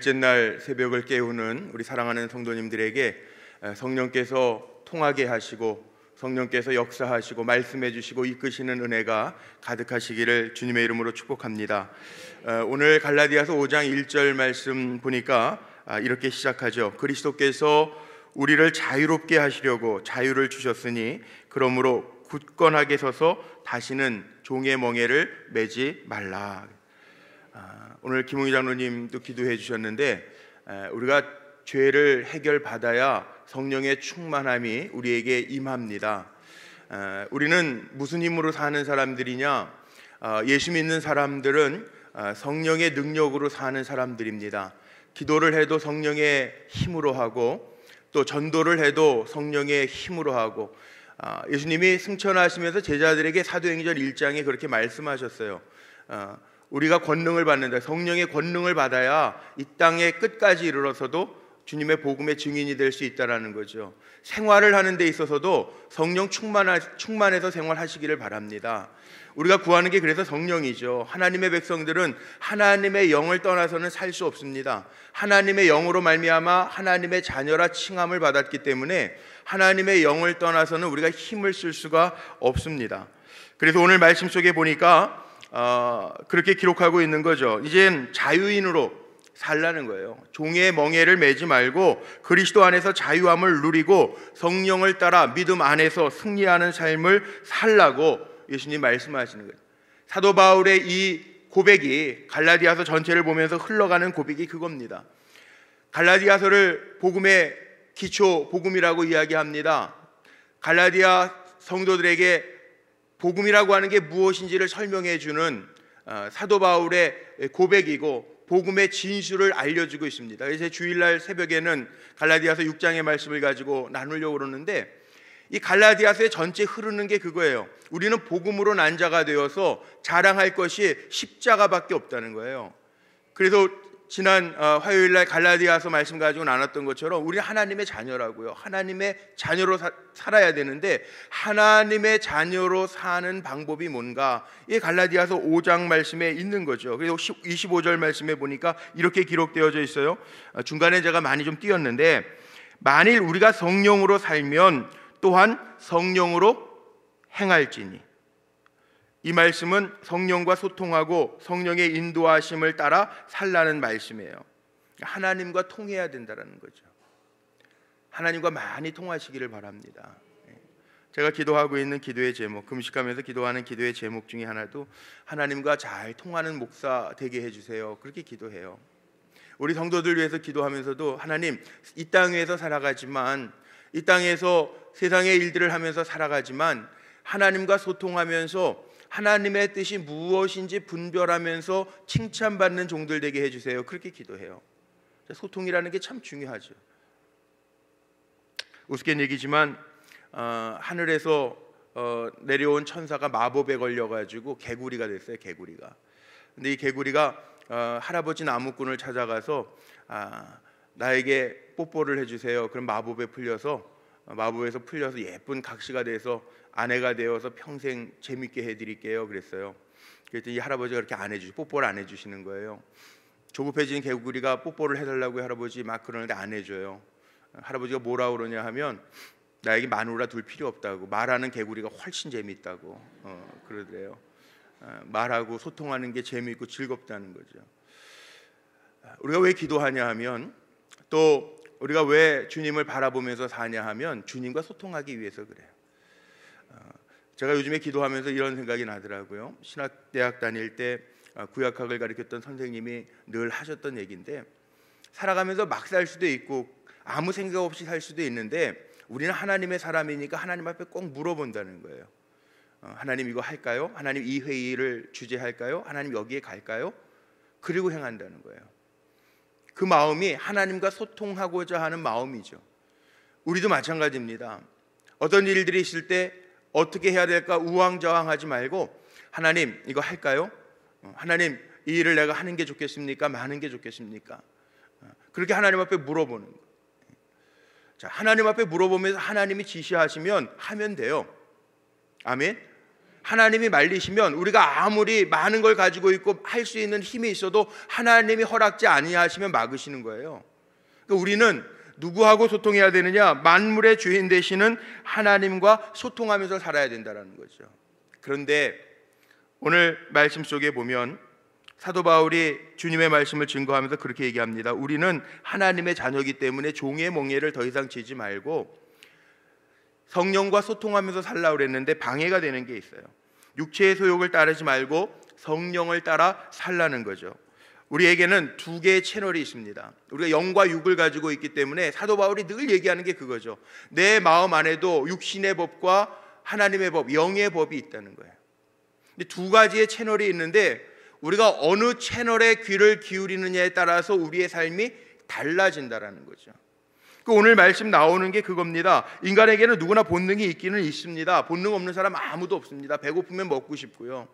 둘째 날 새벽을 깨우는 우리 사랑하는 성도님들에게 성령께서 통하게 하시고 성령께서 역사하시고 말씀해 주시고 이끄시는 은혜가 가득하시기를 주님의 이름으로 축복합니다. 오늘 갈라디아서 5장 1절 말씀 보니까 이렇게 시작하죠. 그리스도께서 우리를 자유롭게 하시려고 자유를 주셨으니 그러므로 굳건하게 서서 다시는 종의 멍에를 매지 말라. 오늘 김웅희 장로님도 기도해 주셨는데 우리가 죄를 해결받아야 성령의 충만함이 우리에게 임합니다. 우리는 무슨 힘으로 사는 사람들이냐? 예수 믿는 사람들은 성령의 능력으로 사는 사람들입니다. 기도를 해도 성령의 힘으로 하고 또 전도를 해도 성령의 힘으로 하고 예수님이 승천하시면서 제자들에게 사도행전 1장에 그렇게 말씀하셨어요. 우리가 권능을 받는다. 성령의 권능을 받아야 이 땅의 끝까지 이르러서도 주님의 복음의 증인이 될 수 있다는 거죠. 생활을 하는 데 있어서도 성령 충만해서 생활하시기를 바랍니다. 우리가 구하는 게 그래서 성령이죠. 하나님의 백성들은 하나님의 영을 떠나서는 살 수 없습니다. 하나님의 영으로 말미암아 하나님의 자녀라 칭함을 받았기 때문에 하나님의 영을 떠나서는 우리가 힘을 쓸 수가 없습니다. 그래서 오늘 말씀 속에 보니까 그렇게 기록하고 있는 거죠. 이젠 자유인으로 살라는 거예요. 종의 멍에를 매지 말고 그리스도 안에서 자유함을 누리고 성령을 따라 믿음 안에서 승리하는 삶을 살라고 예수님 말씀하시는 거예요. 사도 바울의 이 고백이 갈라디아서 전체를 보면서 흘러가는 고백이 그겁니다. 갈라디아서를 복음의 기초 복음이라고 이야기합니다. 갈라디아 성도들에게 복음이라고 하는 게 무엇인지를 설명해 주는 사도 바울의 고백이고 복음의 진술을 알려주고 있습니다. 그래서 주일날 새벽에는 갈라디아서 6장의 말씀을 가지고 나누려고 그러는데 이 갈라디아서의 전체 흐르는 게 그거예요. 우리는 복음으로 난 자가 되어서 자랑할 것이 십자가밖에 없다는 거예요. 그래서 지난 화요일날 갈라디아서 말씀 가지고 나눴던 것처럼 우리 하나님의 자녀라고요. 하나님의 자녀로 살아야 되는데 하나님의 자녀로 사는 방법이 뭔가? 이 갈라디아서 5장 말씀에 있는 거죠. 그래서 25절 말씀에 보니까 이렇게 기록되어져 있어요. 중간에 제가 많이 좀 띄었는데 만일 우리가 성령으로 살면 또한 성령으로 행할지니. 이 말씀은 성령과 소통하고 성령의 인도하심을 따라 살라는 말씀이에요. 하나님과 통해야 된다는 거죠. 하나님과 많이 통하시기를 바랍니다. 제가 기도하고 있는 기도의 제목, 금식하면서 기도하는 기도의 제목 중에 하나도 하나님과 잘 통하는 목사 되게 해주세요. 그렇게 기도해요. 우리 성도들 위해서 기도하면서도 하나님, 이 땅에서 살아가지만 이 땅에서 세상의 일들을 하면서 살아가지만 하나님과 소통하면서 하나님의 뜻이 무엇인지 분별하면서 칭찬받는 종들 되게 해주세요. 그렇게 기도해요. 소통이라는 게 참 중요하죠. 우스갯 얘기지만 하늘에서 내려온 천사가 마법에 걸려가지고 개구리가 됐어요. 개구리가. 근데 이 개구리가 할아버지 나무꾼을 찾아가서 나에게 뽀뽀를 해주세요. 그럼 마법에 풀려서 마법에서 풀려서 예쁜 각시가 돼서 아내가 되어서 평생 재밌게 해드릴게요. 그랬어요. 그랬더니 이 할아버지가 그렇게 안 해주시, 뽀뽀를 안 해주시는 거예요. 조급해진 개구리가 뽀뽀를 해달라고 해할아버지 막 그러는데 안 해줘요. 할아버지가 뭐라 그러냐 하면 나에게 마누라 둘 필요 없다고, 말하는 개구리가 훨씬 재밌다고 그러더래요. 말하고 소통하는 게 재미있고 즐겁다는 거죠. 우리가 왜 기도하냐 하면 또 우리가 왜 주님을 바라보면서 사냐 하면 주님과 소통하기 위해서 그래요. 제가 요즘에 기도하면서 이런 생각이 나더라고요. 신학대학 다닐 때 구약학을 가르쳤던 선생님이 늘 하셨던 얘기인데 살아가면서 막 살 수도 있고 아무 생각 없이 살 수도 있는데 우리는 하나님의 사람이니까 하나님 앞에 꼭 물어본다는 거예요. 하나님 이거 할까요? 하나님 이 회의를 주재할까요? 하나님 여기에 갈까요? 그리고 행한다는 거예요. 그 마음이 하나님과 소통하고자 하는 마음이죠. 우리도 마찬가지입니다. 어떤 일들이 있을 때 어떻게 해야 될까 우왕좌왕하지 말고 하나님 이거 할까요? 하나님 이 일을 내가 하는 게 좋겠습니까? 마는 게 좋겠습니까? 그렇게 하나님 앞에 물어보는 거예요. 자, 하나님 앞에 물어보면서 하나님이 지시하시면 하면 돼요. 아멘. 하나님이 말리시면 우리가 아무리 많은 걸 가지고 있고 할 수 있는 힘이 있어도 하나님이 허락지 아니하시면 막으시는 거예요. 그러니까 우리는 누구하고 소통해야 되느냐? 만물의 주인 되시는 하나님과 소통하면서 살아야 된다는 거죠. 그런데 오늘 말씀 속에 보면 사도 바울이 주님의 말씀을 증거하면서 그렇게 얘기합니다. 우리는 하나님의 자녀이기 때문에 종의 멍에를 더 이상 지지 말고 성령과 소통하면서 살라고 그랬는데 방해가 되는 게 있어요. 육체의 소욕을 따르지 말고 성령을 따라 살라는 거죠. 우리에게는 두 개의 채널이 있습니다. 우리가 영과 육을 가지고 있기 때문에 사도 바울이 늘 얘기하는 게 그거죠. 내 마음 안에도 육신의 법과 하나님의 법, 영의 법이 있다는 거예요. 근데 두 가지의 채널이 있는데 우리가 어느 채널에 귀를 기울이느냐에 따라서 우리의 삶이 달라진다라는 거죠. 오늘 말씀 나오는 게 그겁니다. 인간에게는 누구나 본능이 있기는 있습니다. 본능 없는 사람 아무도 없습니다. 배고프면 먹고 싶고요.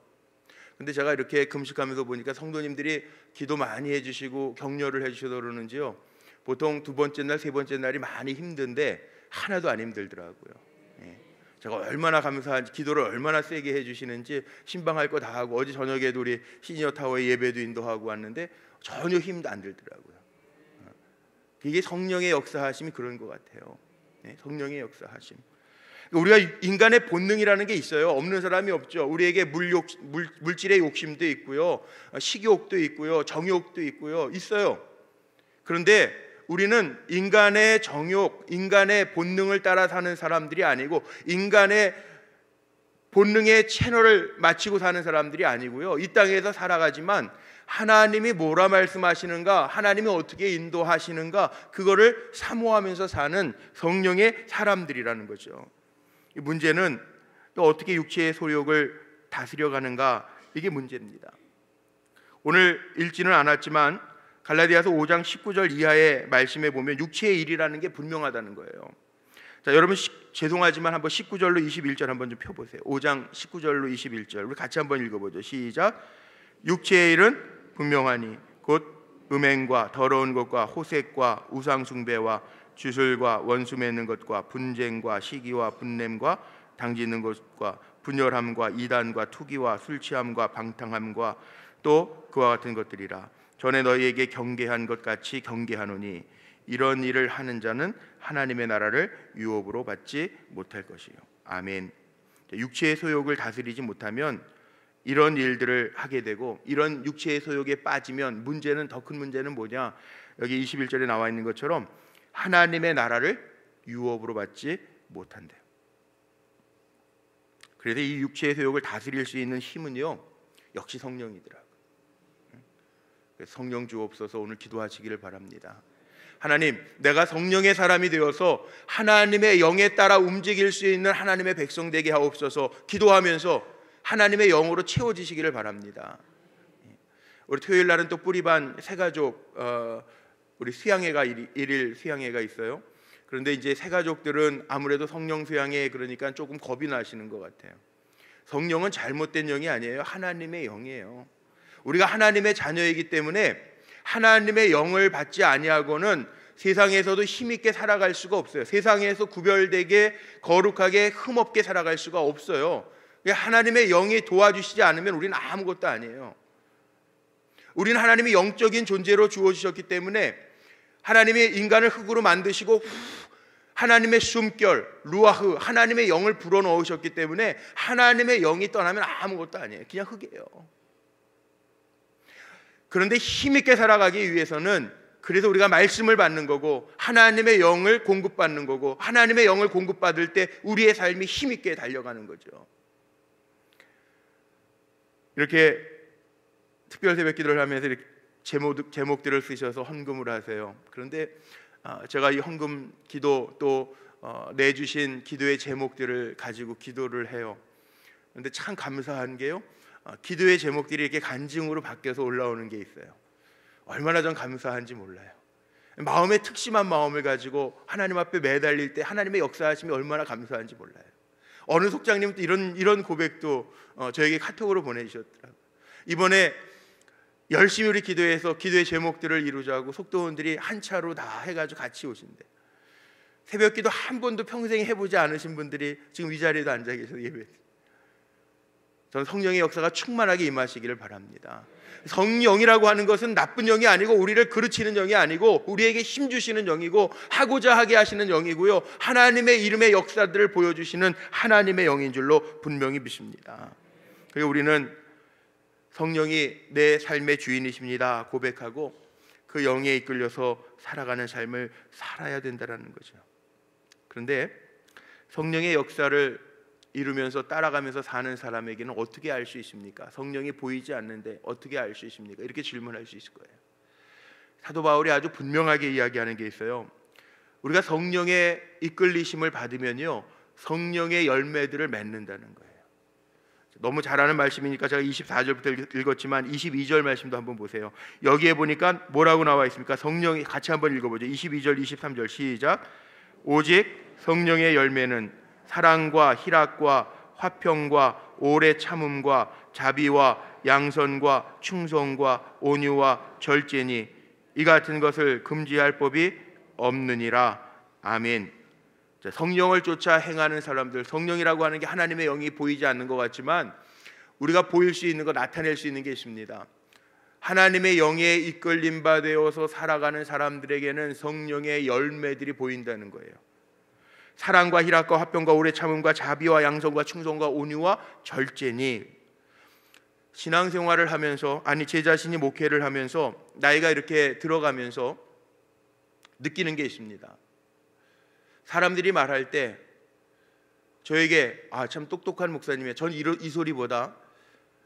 근데 제가 이렇게 금식하면서 보니까 성도님들이 기도 많이 해주시고 격려를 해주셔서 그러는지요, 보통 두 번째 날, 세 번째 날이 많이 힘든데 하나도 안 힘들더라고요. 제가 얼마나 감사한지, 기도를 얼마나 세게 해주시는지 신방할 거 다 하고, 어제 저녁에도 우리 시니어 타워에 예배도 인도하고 왔는데 전혀 힘도 안 들더라고요. 이게 성령의 역사하심이 그런 것 같아요. 성령의 역사하심. 우리가 인간의 본능이라는 게 있어요. 없는 사람이 없죠. 우리에게 물질의 욕심도 있고요, 식욕도 있고요, 정욕도 있고요, 있어요. 그런데 우리는 인간의 정욕, 인간의 본능을 따라 사는 사람들이 아니고, 인간의 본능의 채널을 맞추고 사는 사람들이 아니고요, 이 땅에서 살아가지만 하나님이 뭐라 말씀하시는가, 하나님이 어떻게 인도하시는가, 그거를 사모하면서 사는 성령의 사람들이라는 거죠. 이 문제는 또 어떻게 육체의 소욕을 다스려가는가, 이게 문제입니다. 오늘 읽지는 않았지만 갈라디아서 5장 19절 이하의 말씀에 보면 육체의 일이라는 게 분명하다는 거예요. 자, 여러분 죄송하지만 한번 19절로 21절 한번 좀 펴보세요. 5장 19절로 21절 우리 같이 한번 읽어보죠. 시작. 육체의 일은 분명하니 곧 음행과 더러운 것과 호색과 우상 숭배와 주술과 원수 맺는 것과 분쟁과 시기와 분냄과 당짓는 것과 분열함과 이단과 투기와 술 취함과 방탕함과 또 그와 같은 것들이라. 전에 너희에게 경계한 것 같이 경계하노니 이런 일을 하는 자는 하나님의 나라를 유업으로 받지 못할 것이요. 아멘. 육체의 소욕을 다스리지 못하면 이런 일들을 하게 되고, 이런 육체의 소욕에 빠지면 문제는, 더 큰 문제는 뭐냐, 여기 21절에 나와 있는 것처럼 하나님의 나라를 유업으로 받지 못한대요. 그래서 이 육체의 소욕을 다스릴 수 있는 힘은요, 역시 성령이더라고요. 성령 주옵소서 오늘 기도하시기를 바랍니다. 하나님, 내가 성령의 사람이 되어서 하나님의 영에 따라 움직일 수 있는 하나님의 백성 되게 하옵소서. 기도하면서 하나님의 영으로 채워지시기를 바랍니다. 우리 토요일 날은 또 뿌리반 새가족 우리 수양회가 일일 수양회가 있어요. 그런데 이제 새가족들은 아무래도 성령 수양회 그러니까 조금 겁이 나시는 것 같아요. 성령은 잘못된 영이 아니에요. 하나님의 영이에요. 우리가 하나님의 자녀이기 때문에 하나님의 영을 받지 아니하고는 세상에서도 힘있게 살아갈 수가 없어요. 세상에서 구별되게 거룩하게 흠없게 살아갈 수가 없어요. 하나님의 영이 도와주시지 않으면 우리는 아무것도 아니에요. 우리는 하나님이 영적인 존재로 주어주셨기 때문에 하나님이 인간을 흙으로 만드시고 하나님의 숨결 루아흐, 하나님의 영을 불어넣으셨기 때문에 하나님의 영이 떠나면 아무것도 아니에요. 그냥 흙이에요. 그런데 힘있게 살아가기 위해서는, 그래서 우리가 말씀을 받는 거고 하나님의 영을 공급받는 거고, 하나님의 영을 공급받을 때 우리의 삶이 힘있게 달려가는 거죠. 이렇게 특별 새벽 기도를 하면서 이렇게 제목들을 쓰셔서 헌금을 하세요. 그런데 제가 이 헌금 기도 또 내주신 기도의 제목들을 가지고 기도를 해요. 그런데 참 감사한 게요, 기도의 제목들이 이렇게 간증으로 바뀌어서 올라오는 게 있어요. 얼마나 전 감사한지 몰라요. 마음의 특심한 마음을 가지고 하나님 앞에 매달릴 때 하나님의 역사하심이 얼마나 감사한지 몰라요. 어느 속장님도 이런 고백도 저에게 카톡으로 보내주셨더라고요. 이번에 열심히 우리 기도해서 기도의 제목들을 이루자고 속도원들이 한 차로 다 해가지고 같이 오신대. 새벽기도 한 번도 평생 해보지 않으신 분들이 지금 이 자리에도 앉아 계셔서 예배. 저는 성령의 역사가 충만하게 임하시기를 바랍니다. 성령이라고 하는 것은 나쁜 영이 아니고 우리를 그르치는 영이 아니고 우리에게 힘주시는 영이고 하고자 하게 하시는 영이고요, 하나님의 이름의 역사들을 보여주시는 하나님의 영인 줄로 분명히 믿습니다. 그리고 우리는 성령이 내 삶의 주인이십니다 고백하고 그 영에 이끌려서 살아가는 삶을 살아야 된다는 거죠. 그런데 성령의 역사를 이루면서 따라가면서 사는 사람에게는 어떻게 알 수 있습니까? 성령이 보이지 않는데 어떻게 알 수 있습니까? 이렇게 질문할 수 있을 거예요. 사도 바울이 아주 분명하게 이야기하는 게 있어요. 우리가 성령의 이끌리심을 받으면요, 성령의 열매들을 맺는다는 거예요. 너무 잘 아는 말씀이니까 제가 24절부터 읽었지만 22절 말씀도 한번 보세요. 여기에 보니까 뭐라고 나와 있습니까? 성령이, 같이 한번 읽어보죠. 22절 23절 시작. 오직 성령의 열매는 사랑과 희락과 화평과 오래 참음과 자비와 양선과 충성과 온유와 절제니 이 같은 것을 금지할 법이 없느니라. 아멘. 성령을 쫓아 행하는 사람들, 성령이라고 하는 게 하나님의 영이 보이지 않는 것 같지만 우리가 보일 수 있는 거, 나타낼 수 있는 게 있습니다. 하나님의 영에 이끌림 받아서 살아가는 사람들에게는 성령의 열매들이 보인다는 거예요. 사랑과 희락과 화평과 오래 참음과 자비와 양선과 충성과 온유와 절제니, 신앙생활을 하면서, 제 자신이 목회를 하면서 나이가 이렇게 들어가면서 느끼는 게 있습니다. 사람들이 말할 때 저에게 참 똑똑한 목사님이에요, 전 이 소리보다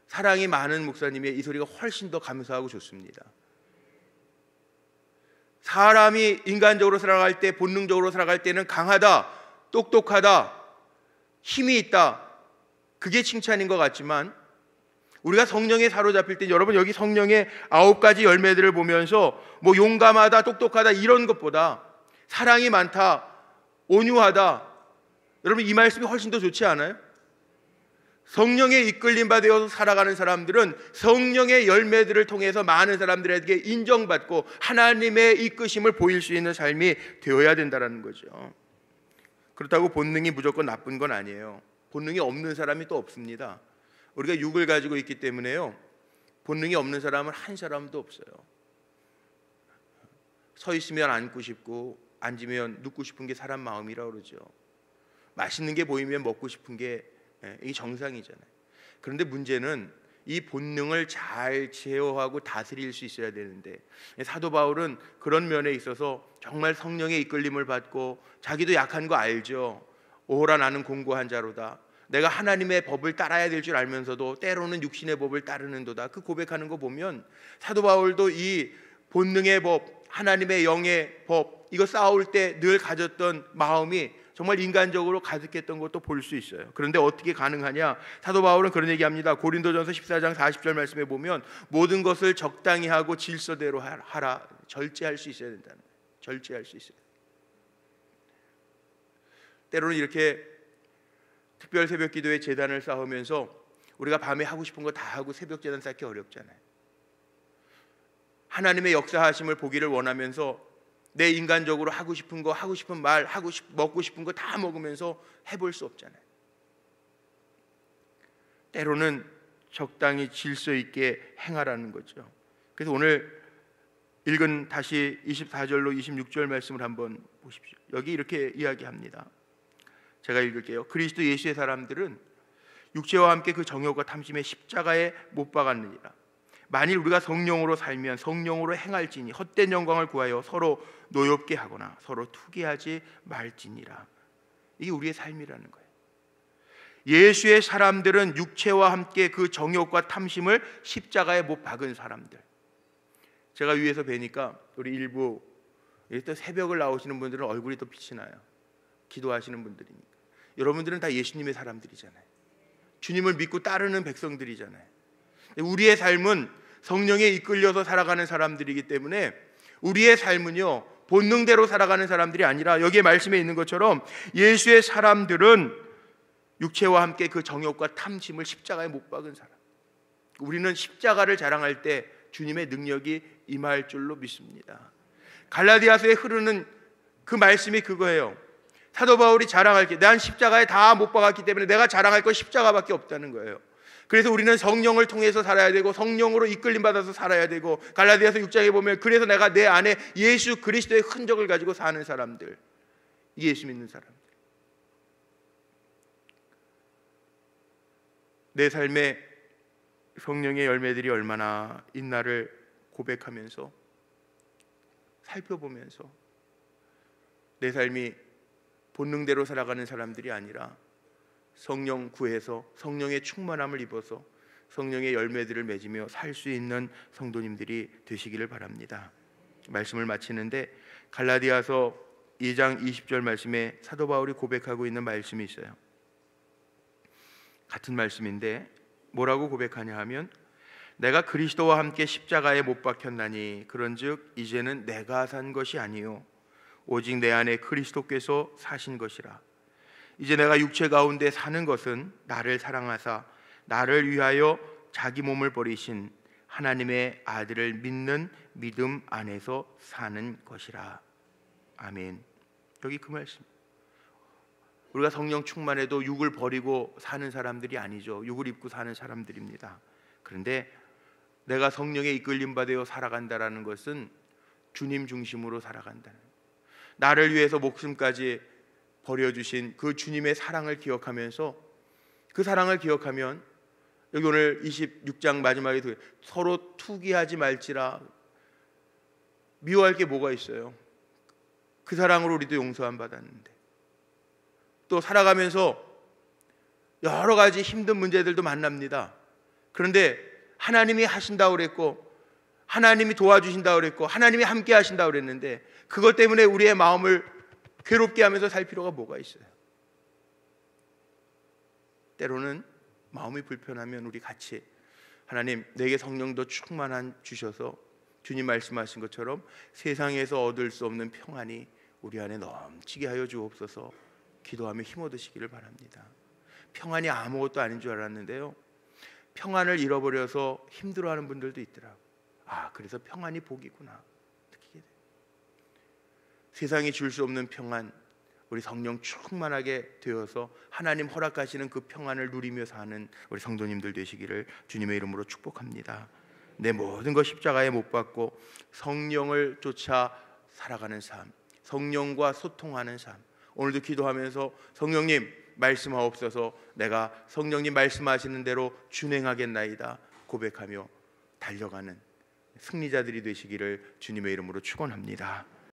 사랑이 많은 목사님의 이 소리가 훨씬 더 감사하고 좋습니다. 사람이 인간적으로 살아갈 때, 본능적으로 살아갈 때는 강하다, 똑똑하다, 힘이 있다, 그게 칭찬인 것 같지만 우리가 성령에 사로잡힐 때, 여러분 여기 성령의 9가지 열매들을 보면서 뭐 용감하다, 똑똑하다 이런 것보다 사랑이 많다, 온유하다, 여러분 이 말씀이 훨씬 더 좋지 않아요? 성령의 이끌림 받아서 살아가는 사람들은 성령의 열매들을 통해서 많은 사람들에게 인정받고 하나님의 이끄심을 보일 수 있는 삶이 되어야 된다는 거죠. 그렇다고 본능이 무조건 나쁜 건 아니에요. 본능이 없는 사람이 또 없습니다. 우리가 육을 가지고 있기 때문에요, 본능이 없는 사람은 한 사람도 없어요. 서 있으면 앉고 싶고 앉으면 눕고 싶은 게 사람 마음이라고 그러죠. 맛있는 게 보이면 먹고 싶은 게, 이게 정상이잖아요. 그런데 문제는 이 본능을 잘 제어하고 다스릴 수 있어야 되는데, 사도 바울은 그런 면에 있어서 정말 성령의 이끌림을 받고 자기도 약한 거 알죠. 오호라 나는 공고한 자로다. 내가 하나님의 법을 따라야 될 줄 알면서도 때로는 육신의 법을 따르는도다. 그 고백하는 거 보면 사도 바울도 이 본능의 법, 하나님의 영의 법, 이거 싸울 때 늘 가졌던 마음이 정말 인간적으로 가득했던 것도 볼 수 있어요. 그런데 어떻게 가능하냐? 사도 바울은 그런 얘기합니다. 고린도전서 14장 40절 말씀에 보면 모든 것을 적당히 하고 질서대로 하라. 절제할 수 있어야 된다는 거예요. 절제할 수 있어요. 때로는 이렇게 특별 새벽 기도의 제단을 쌓으면서 우리가 밤에 하고 싶은 거 다 하고 새벽 제단 쌓기 어렵잖아요. 하나님의 역사하심을 보기를 원하면서 내 인간적으로 하고 싶은 거, 하고 싶은 말, 먹고 싶은 거 다 먹으면서 해볼 수 없잖아요. 때로는 적당히 질서 있게 행하라는 거죠. 그래서 오늘 읽은 다시 24절로 26절 말씀을 한번 보십시오. 여기 이렇게 이야기합니다. 제가 읽을게요. 그리스도 예수의 사람들은 육체와 함께 그 정욕과 탐심의 십자가에 못 박았느니라. 만일 우리가 성령으로 살면 성령으로 행할지니 헛된 영광을 구하여 서로 노엽게 하거나 서로 투기하지 말지니라. 이게 우리의 삶이라는 거예요. 예수의 사람들은 육체와 함께 그 정욕과 탐심을 십자가에 못 박은 사람들. 제가 위에서 뵈니까 우리 일부 또 새벽을 나오시는 분들은 얼굴이 또 빛이 나요. 기도하시는 분들이니까. 여러분들은 다 예수님의 사람들이잖아요. 주님을 믿고 따르는 백성들이잖아요. 우리의 삶은 성령에 이끌려서 살아가는 사람들이기 때문에 우리의 삶은요, 본능대로 살아가는 사람들이 아니라 여기에 말씀에 있는 것처럼 예수의 사람들은 육체와 함께 그 정욕과 탐심을 십자가에 못 박은 사람. 우리는 십자가를 자랑할 때 주님의 능력이 임할 줄로 믿습니다. 갈라디아서에 흐르는 그 말씀이 그거예요. 사도 바울이 자랑할 게, 난 십자가에 다 못 박았기 때문에 내가 자랑할 건 십자가밖에 없다는 거예요. 그래서 우리는 성령을 통해서 살아야 되고 성령으로 이끌림 받아서 살아야 되고, 갈라디아서 6장에 보면 그래서 내가 내 안에 예수 그리스도의 흔적을 가지고 사는 사람들, 예수 믿는 사람들, 내 삶에 성령의 열매들이 얼마나 있나를 고백하면서 살펴보면서 내 삶이 본능대로 살아가는 사람들이 아니라 성령 구해서 성령의 충만함을 입어서 성령의 열매들을 맺으며 살 수 있는 성도님들이 되시기를 바랍니다. 말씀을 마치는데 갈라디아서 2장 20절 말씀에 사도 바울이 고백하고 있는 말씀이 있어요. 같은 말씀인데 뭐라고 고백하냐 하면, 내가 그리스도와 함께 십자가에 못 박혔나니 그런즉 이제는 내가 산 것이 아니요 오직 내 안에 그리스도께서 사신 것이라. 이제 내가 육체 가운데 사는 것은 나를 사랑하사 나를 위하여 자기 몸을 버리신 하나님의 아들을 믿는 믿음 안에서 사는 것이라. 아멘. 여기 그 말씀. 우리가 성령 충만해도 육을 버리고 사는 사람들이 아니죠. 육을 입고 사는 사람들입니다. 그런데 내가 성령의 이끌림 받아 살아간다라는 것은 주님 중심으로 살아간다는, 나를 위해서 목숨까지 버려주신 그 주님의 사랑을 기억하면서, 그 사랑을 기억하면 여기 오늘 26장 마지막에 서로 투기하지 말지라. 미워할 게 뭐가 있어요? 그 사랑으로 우리도 용서함 받았는데, 또 살아가면서 여러 가지 힘든 문제들도 만납니다. 그런데 하나님이 하신다고 그랬고, 하나님이 도와주신다고 그랬고, 하나님이 함께 하신다고 그랬는데 그것 때문에 우리의 마음을 괴롭게 하면서 살 필요가 뭐가 있어요? 때로는 마음이 불편하면 우리 같이, 하나님 내게 성령도 충만한 주셔서 주님 말씀하신 것처럼 세상에서 얻을 수 없는 평안이 우리 안에 넘치게 하여 주옵소서 기도하며 힘 얻으시기를 바랍니다. 평안이 아무것도 아닌 줄 알았는데요, 평안을 잃어버려서 힘들어하는 분들도 있더라고요. 아, 그래서 평안이 복이구나 느끼게 돼요. 세상이 줄 수 없는 평안, 우리 성령 충만하게 되어서 하나님 허락하시는 그 평안을 누리며 사는 우리 성도님들 되시기를 주님의 이름으로 축복합니다. 내 모든 것 십자가에 못 박고 성령을 쫓아 살아가는 삶, 성령과 소통하는 삶, 오늘도 기도하면서 성령님 말씀하옵소서, 내가 성령님 말씀하시는 대로 준행하겠나이다 고백하며 달려가는 승리자들이 되시기를 주님의 이름으로 축원합니다.